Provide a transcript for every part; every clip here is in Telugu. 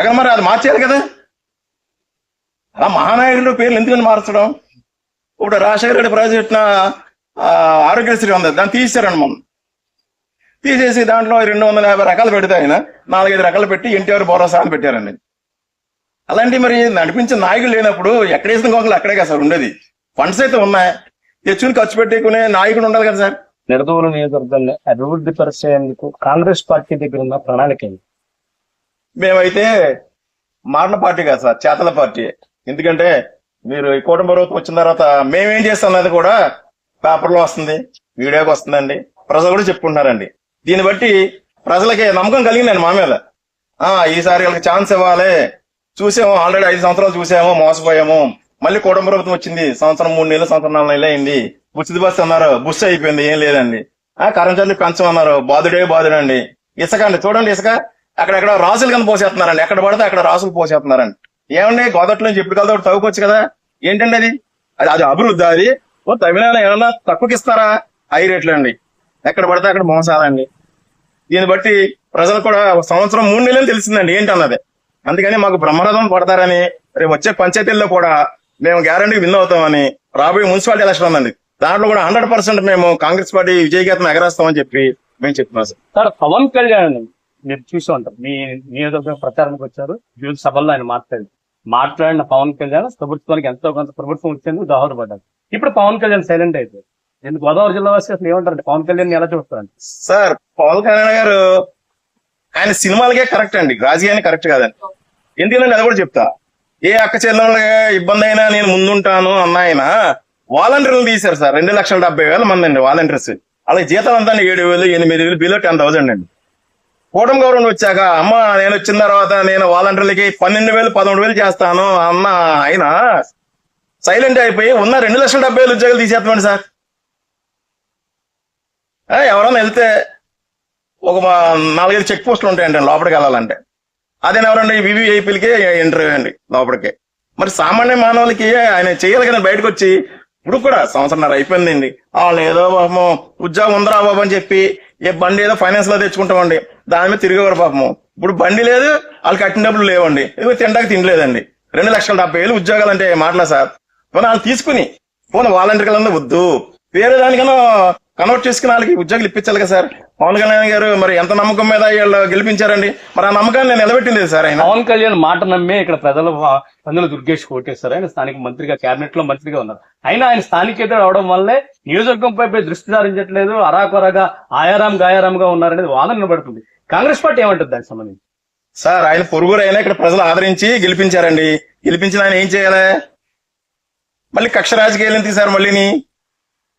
అక్కడ మరి అది మార్చేయాలి కదా. అలా మహానాయకుడు పేర్లు ఎందుకని మార్చడం? ఇప్పుడు రాజశేఖర రెడ్డి ప్రవేశపెట్టిన ఆరోగ్యశ్రీ ఉంది, దాన్ని తీసేశారండి. మనం తీసేసి దాంట్లో 250 రకాలు పెడితే ఆయన 4-5 రకాలు పెట్టి ఎన్టీఆర్ భరోసా అని పెట్టారండి. అలాంటి మరి నడిపించిన నాయకులు లేనప్పుడు ఎక్కడ వేసిన గోకలు అక్కడే కదా సార్ ఉండేది. ఫండ్స్ అయితే ఉన్నాయి, తెచ్చుకుని ఖర్చు పెట్టుకునే నాయకుడు ఉండాలి కదా సార్. నిడదవోలు నియోజకవర్గాన్ని అభివృద్ధి పరిచేందుకు కాంగ్రెస్ పార్టీ దగ్గర ఉన్న ప్రణాళిక ఏంటి? మేమైతే మారిన పార్టీ కాదు సార్, చేతల పార్టీ. ఎందుకంటే మీరు ఈ కూటమి ప్రభుత్వం వచ్చిన తర్వాత మేమేం చేస్తాం అన్నది కూడా పేపర్లో వస్తుంది, వీడియోకి వస్తుందండి, ప్రజలు కూడా చెప్పుకుంటున్నారండి. దీన్ని బట్టి ప్రజలకి నమ్మకం కలిగిందండి మా మీద. ఈసారి వీళ్ళకి ఛాన్స్ ఇవ్వాలి, చూసాము ఆల్రెడీ 5 సంవత్సరాలు చూసాము, మోసపోయాము. మళ్ళీ కూటమి ప్రభుత్వం వచ్చింది, సంవత్సరం 3 నెలలు, సంవత్సరం 4 నెలలు అయింది. ఉచిత బస్సు అన్నారు, బుస్ అయిపోయింది, ఏం లేదండి. కరెంట్ పెంచమన్నారు, బాధుడండి. ఇసుక అండి, చూడండి ఇసుక అక్కడెక్కడ రాసులు కింద పోసేస్తున్నారండి, ఎక్కడ పడితే అక్కడ రాసులు పోసేస్తున్నారండి. ఏమండి గోదట్లో నుంచి ఎప్పుడు కలిసి తవ్వుకోవచ్చు కదా. ఏంటండి అది అది అభివృద్ధి? అది తమిళనాడు ఏమన్నా తక్కువకి ఇస్తారా? హై రేట్లు అండి, ఎక్కడ పడితే అక్కడ మోసాలండి. దీన్ని బట్టి ప్రజలు కూడా సంవత్సరం 3 నెలలు తెలిసిందండి ఏంటన్నది. అందుకని మాకు బ్రహ్మరథం పడతారని, రేపు వచ్చే పంచాయతీల్లో కూడా మేము గ్యారంటీ విన్ అవుతామని, రాబోయే మున్సిపాలిటీ ఎలక్షన్ ఉందండి, దాంట్లో కూడా 100% మేము కాంగ్రెస్ పార్టీ విజయగీతం ఎగరేస్తామని చెప్పి మేము చెప్తున్నాం సార్. పవన్ కళ్యాణ్ మీరు చూసి ఉంటారు, మీ నియోజకవర్గ ప్రచారానికి వచ్చారు, వివిధ సభల్లో ఆయన మాట్లాడిన పవన్ కళ్యాణ్ ప్రభుత్వానికి ఎంతో కొంత ప్రభుత్వం వచ్చేందుకు దోహదపడ్డారు. ఇప్పుడు పవన్ కళ్యాణ్ సైలెంట్ అయిపోయారు. ఎందుకు? గోదావరి జిల్లా వాసి అసలు ఏమంటారు పవన్ కళ్యాణ్ ఎలా చూస్తారండి? సార్ పవన్ కళ్యాణ్ గారు ఆయన సినిమాలకే కరెక్ట్ అండి, రాజకీయానికి కరెక్ట్ కాదండి. ఎందుకంటే అది కూడా చెప్తా, ఏ అక్క చెల్లెళ్ళకి ఇబ్బంది అయినా నేను ముందుంటాను అన్న ఆయన వాలంటీర్లు తీశారు సార్. 2,70,000 మంది అండి వాలంటీర్స్. అలాగే జీతం అంతా 7,000, 8,000, బిలో 10,000 అండి. కూటమి గవర్నమెంట్ వచ్చాక అమ్మ నేను వచ్చిన తర్వాత నేను వాలంటీర్లకి 12,000, 13,000 చేస్తాను అన్న ఆయన సైలెంట్ అయిపోయి ఉన్న 2,70,000 ఉద్యోగాలు తీసేస్తామండి సార్. ఎవరైనా వెళ్తే ఒక 4-5 చెక్ పోస్టులు ఉంటాయండి లోపలికి వెళ్ళాలంటే. అదేనా ఎవరండి వివిఐపీలకి ఇంటర్వ్యూ అండి లోపలికి. మరి సామాన్య మానవులకి ఆయన చేయాలి కదా. బయటకు వచ్చి ఇప్పుడు కూడా 1.5 సంవత్సరం అయిపోయిందండి, వాళ్ళు ఏదో పాపము ఉద్యోగం ఉందరా బాబు అని చెప్పి ఏ బండి ఏదో ఫైనాన్స్ లో తెచ్చుకుంటామండి, దాని మీద తిరిగేవారు పాపము. ఇప్పుడు బండి లేదు, వాళ్ళు కట్టిన డబ్బులు లేవండి, ఇదిగో తినడానికి తినలేదండి. 2,70,000 ఉద్యోగాలు అంటే మాటలా సార్? పోనీ వాళ్ళు తీసుకుని వాలంటీర్లందరూ వద్దు, వేరే దానికన్నా కన్వర్ట్ చేసుకుని వాళ్ళకి ఉద్యోగాలు ఇప్పించాలి కదా సార్. పవన్ కళ్యాణ్ గారు మరి ఎంత నమ్మకం మీద వీళ్ళు గెలిపించారండి, మరి ఆ నమ్మకాన్ని నేను నిలబెట్టింది సార్. ఆయన పవన్ కళ్యాణ్ మాట నమ్మే ఇక్కడ ప్రజలు పందుల దుర్గేష్ ఓటేస్తారు. ఆయన స్థానిక మంత్రిగా, కేబినెట్ లో మంత్రిగా ఉన్నారు. అయినా ఆయన స్థానికేతరుడు అవడం వల్లే నియోజకవర్గంపై దృష్టి సారించట్లేదు, అరాకొరగా ఆయారాం గాయారాంగా ఉన్నారనేది వాదన నిలబడుతుంది. కాంగ్రెస్ పార్టీ ఏమంటుంది దానికి సంబంధించి? సార్ ఆయన పొరుగురు అయినా ఇక్కడ ప్రజలు ఆదరించి గెలిపించారండి. గెలిపించిన ఆయన ఏం చేయాలి? మళ్ళీ కక్ష రాజకీయాలు ఎందుకు సార్? మళ్ళీని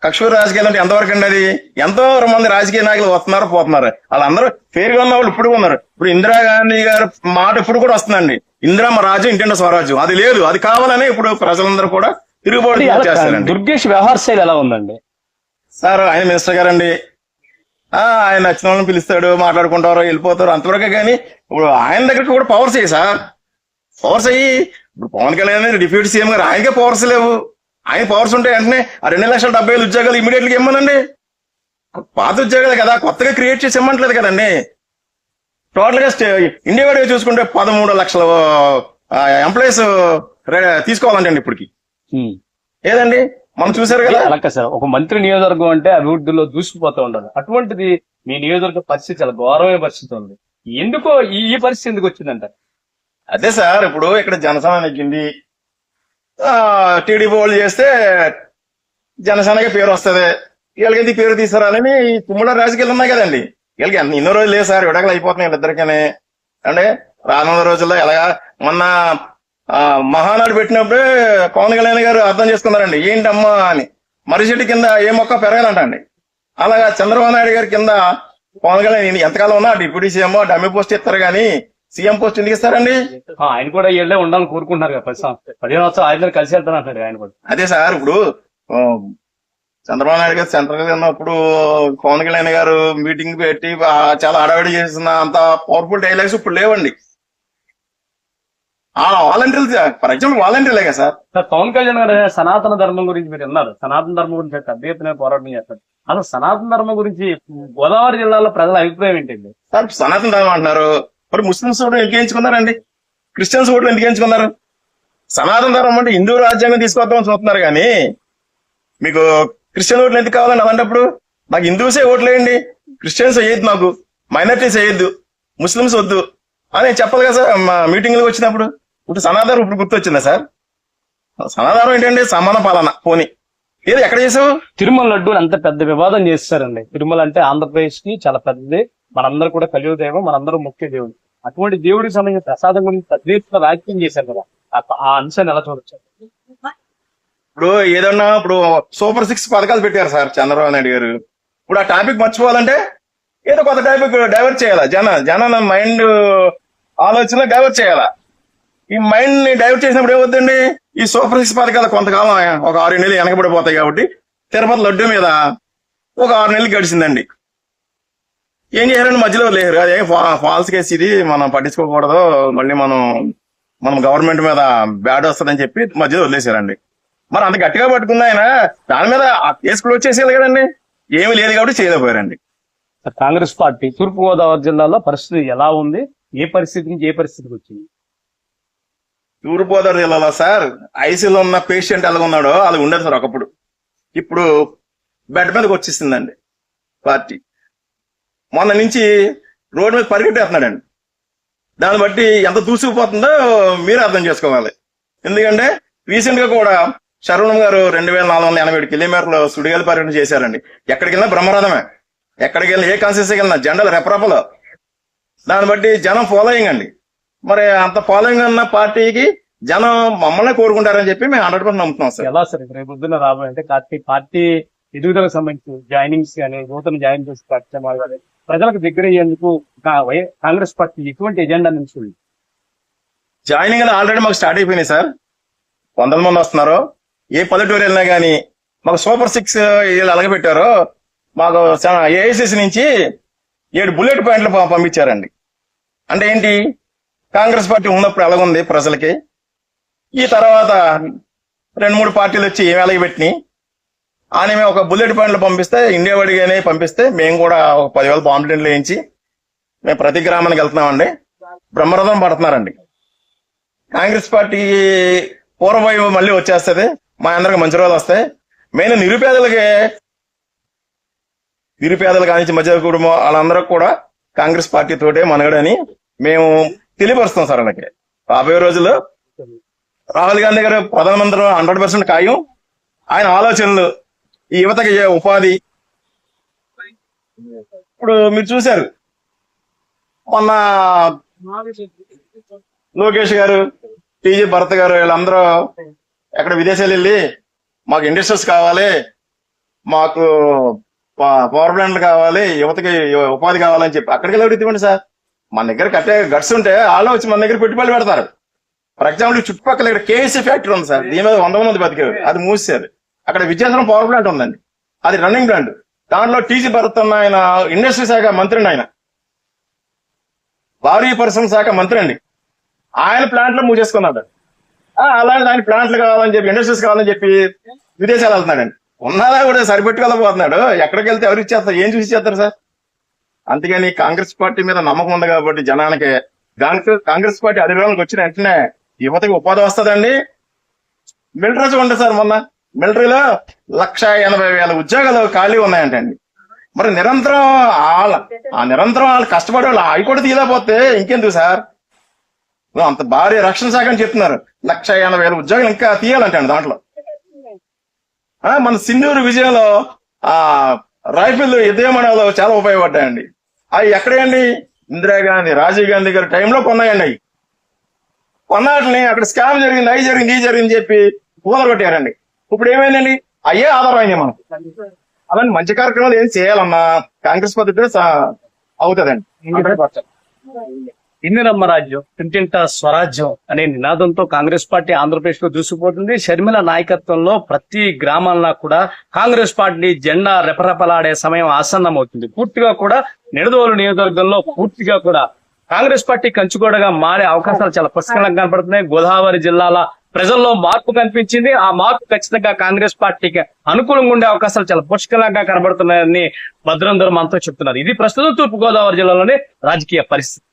కక్ష రాజకీయాలు అంటే ఎంతవరకు అండి? అది ఎంతో మంది రాజకీయ నాయకులు వస్తున్నారు పోతున్నారు, వాళ్ళందరూ పేరుగా ఉన్న వాళ్ళు ఇప్పుడు ఉన్నారు. ఇప్పుడు ఇందిరాగాంధీ గారు మాట ఇప్పుడు కూడా వస్తుందండి, ఇందిరామ రాజ్యం ఇంటింటి స్వరాజ్యం. అది లేదు, అది కావాలని ఇప్పుడు ప్రజలందరూ కూడా తిరుగుబాటు చేస్తారండి. దుర్గేష్ వ్యవహార శైలి ఎలా ఉందండి సార్? ఆయన మినిస్టర్ గారండి, ఆయన నచ్చిన వాళ్ళని పిలుస్తాడు, మాట్లాడుకుంటారు, వెళ్ళిపోతారు, అంతవరకే. కానీ ఇప్పుడు ఆయన దగ్గరికి కూడా పవర్స్ అయ్యి సార్, పవర్స్ అయ్యి ఇప్పుడు పవన్ కళ్యాణ్ డిప్యూటీ సీఎం గారు ఆయనకే పవర్స్ లేవు. ఆయన పవర్స్ ఉంటే వెంటనే ఆ 2,70,000 ఉద్యోగాలు ఇమీడియట్ గా ఇమ్మనండి. పాత ఉద్యోగాలు కదా, కొత్తగా క్రియేట్ చేసి ఇవ్వట్లేదు కదండి. టోటల్ గా ఇండియా వాడిగా చూసుకుంటే 13 లక్షల ఎంప్లాయీస్ తీసుకోవాలంటే ఇప్పటికి ఏదండి మనం చూసారు కదా. అలాగే సార్, ఒక మంత్రి నియోజకవర్గం అంటే అభివృద్ధిలో దూసుకుపోతూ ఉండాలి. అటువంటిది మీ నియోజకవర్గ పరిస్థితి చాలా ఘోరమైన పరిస్థితి ఉంది. ఎందుకో ఈ పరిస్థితి ఎందుకు వచ్చిందంట? అదే సార్, ఇప్పుడు ఇక్కడ జనసేన నెగ్గింది, టీడీపీ వాళ్ళు చేస్తే జనసేనకి పేరు వస్తుంది, వీళ్ళకి పేరు తీసుకురాలని ఈ తుమ్ముడ రాజకీయాలు ఉన్నాయి కదండి. వీళ్ళకి ఎన్నో రోజులు లేదు సార్, విడాకులు అయిపోతున్నాయి వీళ్ళిద్దరికనే. అంటే రానున్న రోజుల్లో ఎలాగా మొన్న మహానాడు పెట్టినప్పుడే పవన్ కళ్యాణ్ గారు అర్థం చేసుకున్నారండి, ఏంటమ్మా అని. మర్రి చెట్టు కింద ఏ మొక్క పెరగాలంటండి. అలాగా చంద్రబాబు నాయుడు గారి కింద పవన్ కళ్యాణ్ ఎంతకాలం ఉన్నా డిప్యూటీ సీఎం డమ్మి పోస్ట్ ఇస్తారు కానీ సీఎం పోస్ట్ ఎందుకు ఇస్తారండి? ఆయన కూడా ఇళ్లే ఉండాలని కోరుకుంటున్నారు కదా, 15 సంవత్సరాలు ఆయన కలిసి వెళ్తాను అంటాడు ఆయన కూడా. అదే సార్, ఇప్పుడు చంద్రబాబు నాయుడు గారు సెంట్రల్ గా ఉన్నప్పుడు పవన్ కళ్యాణ్ గారు మీటింగ్ పెట్టి చాలా హడావిడి చేసిన అంత పవర్ఫుల్ డైలాగ్స్ ఇప్పుడు లేవండి. వాలంటీర్లు ఫర్ ఎగ్జాంపుల్ వాలంటీర్లే కదా సార్. పవన్ కళ్యాణ్ గారు సనాతన ధర్మం గురించి మీరు విన్నారు, సనాతన ధర్మం గురించి పెద్ద ఎత్తున పోరాటం చేస్తారు. అసలు సనాతన ధర్మం గురించి గోదావరి జిల్లాలో ప్రజల అభిప్రాయం ఏంటండి? సార్ సనాతన ధర్మం అంటున్నారు, మరి ముస్లింస్ కూడా ఎంచుకున్నారండి. క్రిస్టియన్స్ ఓట్లు ఎందుకు ఎంచుకున్నారు? సనాతన ధర్మం అంటే హిందూ రాజ్యాంగం తీసుకొద్దామని చూస్తున్నారు కానీ మీకు క్రిస్టియన్ ఓట్లు ఎందుకు కావాలండి? అలాంటప్పుడు నాకు హిందూసే ఓట్లు వేయండి, క్రిస్టియన్స్ వేయద్దు, నాకు మైనారిటీస్ వేయద్దు, ముస్లిమ్స్ వద్దు అని చెప్పాలి కదా సార్ మా మీటింగ్లకు వచ్చినప్పుడు. ఇప్పుడు సనాతనం ఇప్పుడు గుర్తొచ్చిందా సార్? సనాతనం ఏంటంటే సమాన పాలన. పోనీ ఏది ఎక్కడ చేసావు? తిరుమల లడ్డు అంత పెద్ద వివాదం చేస్తారండి. తిరుమల అంటే ఆంధ్రప్రదేశ్ కి చాలా పెద్దది, మనందరూ కూడా కలియుగ దైవం, మనందరూ ముఖ్య దేవుడు. అటువంటి దేవుడికి సంబంధించిన ప్రసాదం గురించి పెద్ద ఎత్తున వ్యాఖ్యం చేశారు కదా, ఆ అంశాన్ని ఎలా చూడొచ్చు? ఇప్పుడు ఏదన్నా ఇప్పుడు సూపర్ 6 పథకాలు పెట్టారు సార్ చంద్రబాబు నాయుడు గారు. ఇప్పుడు ఆ టాపిక్ మర్చిపోవాలంటే ఏదో కొత్త టాపిక్ డైవర్ట్ చేయాలా? జన మైండ్ ఆలోచన డైవర్ట్ చేయాలా? ఈ మైండ్ ని డైవర్ట్ చేసినప్పుడు ఏమవుతుందండి, ఈ సూపర్ 6 పథకాలు కొంతకాలం ఒక 6 నెలలు వెనకబడిపోతాయి. కాబట్టి తిరుపతి లడ్డు మీద ఒక 6 నెలలు గడిచిందండి. ఏం చేశారండి? మధ్యలో లేరు, అదే ఫాల్స్ కేసు, ఇది మనం పట్టించుకోకూడదు, మళ్ళీ మనం గవర్నమెంట్ మీద బ్యాడ్ వస్తుందని చెప్పి మధ్యలో వదిలేశారండి. మరి అంత గట్టిగా పట్టుకుంది ఆయన, దాని మీద ఆ కేసు క్లోజ్ చేసేయాలి కదండి. ఏమీ లేదు కాబట్టి చేయలేకపోయారండి. కాంగ్రెస్ పార్టీ తూర్పు గోదావరి జిల్లాలో పరిస్థితి ఎలా ఉంది? ఏ పరిస్థితి నుంచి ఏ పరిస్థితికి వచ్చింది? తూర్పుగోదావరి జిల్లాలో సార్ ఐసీలో ఉన్న పేషెంట్ ఎలా ఉన్నాడో అది ఉండదు సార్ ఒకప్పుడు. ఇప్పుడు బెడ్ మీదకి వచ్చేసిందండి పార్టీ. మొన్న నుంచి రోడ్డు మీద పరిగెట్టేస్తున్నాడండి. దాన్ని బట్టి ఎంత దూసుకుపోతుందో మీరు అర్థం చేసుకోవాలి. ఎందుకంటే రీసెంట్ గా కూడా శరవణం గారు 2487 కిలోమీటర్లు సుడిగాలి పర్యటన చేశారండి. ఎక్కడికి వెళ్ళినా బ్రహ్మరథమే, ఎక్కడికి వెళ్ళినా ఏ కాన్స్టిట్యూన్సీకి వెళ్ళినా జెండాలు రెపరెపలు. దాన్ని బట్టి జనం ఫాలోయింగ్ అండి. మరి అంత ఫాలోయింగ్ ఉన్న పార్టీకి జనం మమ్మల్ని కోరుకుంటారని చెప్పి మేము 100% నమ్ముతున్నాం సార్. ఎలా సార్ రేపు పొద్దున్న రాబోయే అంటే పార్టీ ఎదుగుదలకు సంబంధించి జాయినింగ్స్ కానీ, నూతన జాయిన్ చేసే కార్యక్రమాలు కానీ ప్రజలకు దగ్గర అయ్యేందుకు కాంగ్రెస్ పార్టీ ఎటువంటి ఎజెండా నుంచి జాయినింగ్ ఆల్రెడీ మాకు స్టార్ట్ అయిపోయినాయి సార్. 100 మంది వస్తున్నారు. ఏ పల్లెటూరు వెళ్ళినా గానీ మాకు సూపర్ 6 వీళ్ళు అలగబెట్టారో మాకు ఏఐసిసి నుంచి 7 బుల్లెట్ పాయింట్లు పంపించారండి. అంటే ఏంటి, కాంగ్రెస్ పార్టీ ఉన్నప్పుడు ఎలాగుంది ప్రజలకి, ఈ తర్వాత 2-3 పార్టీలు వచ్చి ఏమి అలగబెట్టినాయి అని మేము ఒక బుల్లెట్ పాయింట్లు పంపిస్తే, ఇండియా వడిగానే పంపిస్తే మేము కూడా ఒక 10,000 బాంబులు వేయించి మేము ప్రతి గ్రామానికి వెళ్తున్నామండి. బ్రహ్మరథం పడుతున్నారండి. కాంగ్రెస్ పార్టీ పూర్వవైపు మళ్ళీ వచ్చేస్తుంది, మా అందరికి మంచి రోజులు వస్తాయి. మెయిన్ నిరుపేదలు కానించి మధ్య కుటుంబం వాళ్ళందరూ కూడా కాంగ్రెస్ పార్టీ తోటే మనగడని మేము తెలియపరుస్తాం సార్. వాళ్ళకి రాబోయే రోజుల్లో రాహుల్ గాంధీ గారు ప్రధానమంత్రి 100% ఖాయం. ఆయన ఆలోచనలు ఈ యువతకి ఉపాధి. ఇప్పుడు మీరు చూశారు మొన్న లోకేష్ గారు, టీజీ భరత్ గారు వీళ్ళందరూ ఎక్కడ విదేశాలు వెళ్ళి మాకు ఇండస్ట్రీస్ కావాలి, మాకు పవర్ ప్లాంట్లు కావాలి, యువతకి ఉపాధి కావాలని చెప్పి అక్కడికి వెళ్ళి అడుగుతామండి సార్. మన దగ్గర కట్టే గట్స్ ఉంటే వాళ్ళు వచ్చి మన దగ్గర పెట్టుబడులు పెడతారు. ఫర్ ఎగ్జాంపుల్ చుట్టుపక్కల ఇక్కడ కేఎస్సీ ఫ్యాక్టరీ ఉంది సార్, దీని మీద 100 మంది బతికారు, అది మూసేది. అక్కడ విజయనగరం పవర్ ప్లాంట్ ఉందండి, అది రన్నింగ్ ప్లాంట్. దాంట్లో టీజీ భరత్ అన్న ఆయన ఇండస్ట్రీ శాఖ మంత్రి అండి, ఆయన భారీ పరిశ్రమ శాఖ మంత్రి అండి. ఆయన ప్లాంట్ లో మూసేసుకున్నాడు. అలాంటి ఆయన ప్లాంట్లు కావాలని చెప్పి, ఇండస్ట్రీస్ కావాలని చెప్పి విదేశాలు వెళ్తున్నాడండి. ఉన్నదా కూడా సరిపెట్టుకోలేకపోతున్నాడు. ఎక్కడికి వెళ్తే ఎవరు ఇచ్చేస్తారు, ఏం చూసి ఇచ్చేస్తారు సార్? అందుకని కాంగ్రెస్ పార్టీ మీద నమ్మకం ఉంది కాబట్టి జనానికి కాంగ్రెస్ పార్టీ అధికారంలోకి వచ్చిన వెంటనే యువతకి ఉపాధి వస్తుందండి. మిలిటరీస్ ఉంటుంది సార్. మొన్న మిలిటరీలో 180,000 ఉద్యోగాలు ఖాళీ ఉన్నాయంటండి. మరి నిరంతరం వాళ్ళు కష్టపడే వాళ్ళు అవి కూడా తీయలేకపోతే ఇంకెందుకు సార్? అంత భారీ రక్షణ శాఖ అని చెప్తున్నారు. 180,000 ఉద్యోగాలు ఇంకా తీయాలంటండి. దాంట్లో మన సింధూరు విజయంలో రైఫిల్ యుద్ధమణాలు చాలా ఉపయోగపడ్డాయండి. అవి ఎక్కడేయండి? ఇందిరాగాంధీ, రాజీవ్ గాంధీ గారి టైంలో కొన్నాయండి. అవి కొన్నాటిని అక్కడ స్కామ్ జరిగింది, అవి జరిగింది, ఈ జరిగింది చెప్పి పూదలు కొట్టారండి. ఇప్పుడు ఏమైందండి? అయ్యే ఆధారమైంది. మనం అలాంటి మంచి కార్యక్రమాలు ఏం చేయాలన్నా కాంగ్రెస్ పద్ధతి అవుతుందండి. ఇందిరమ్మ రాజ్యం, ఇంటింట స్వరాజ్యం అనే నినాదంతో కాంగ్రెస్ పార్టీ ఆంధ్రప్రదేశ్ లో దూసుకుపోతుంది. షర్మిల నాయకత్వంలో ప్రతి గ్రామాల్లో కూడా కాంగ్రెస్ పార్టీ జెండా రెపరెపలాడే సమయం ఆసన్నమవుతుంది. పూర్తిగా కూడా నిడదవోలు నియోజకవర్గంలో పూర్తిగా కూడా కాంగ్రెస్ పార్టీ కంచుకోటగా మారే అవకాశాలు చాలా పుష్కలంగా కనపడుతున్నాయి. గోదావరి జిల్లాల ప్రజల్లో మార్పు కనిపించింది. ఆ మార్పు ఖచ్చితంగా కాంగ్రెస్ పార్టీకి అనుకూలంగా ఉండే అవకాశాలు చాలా పుష్కలంగా కనబడుతున్నాయని భద్రందరూ మనతో చెప్తున్నారు. ఇది ప్రస్తుతం తూర్పు గోదావరి జిల్లాలోని రాజకీయ పరిస్థితి.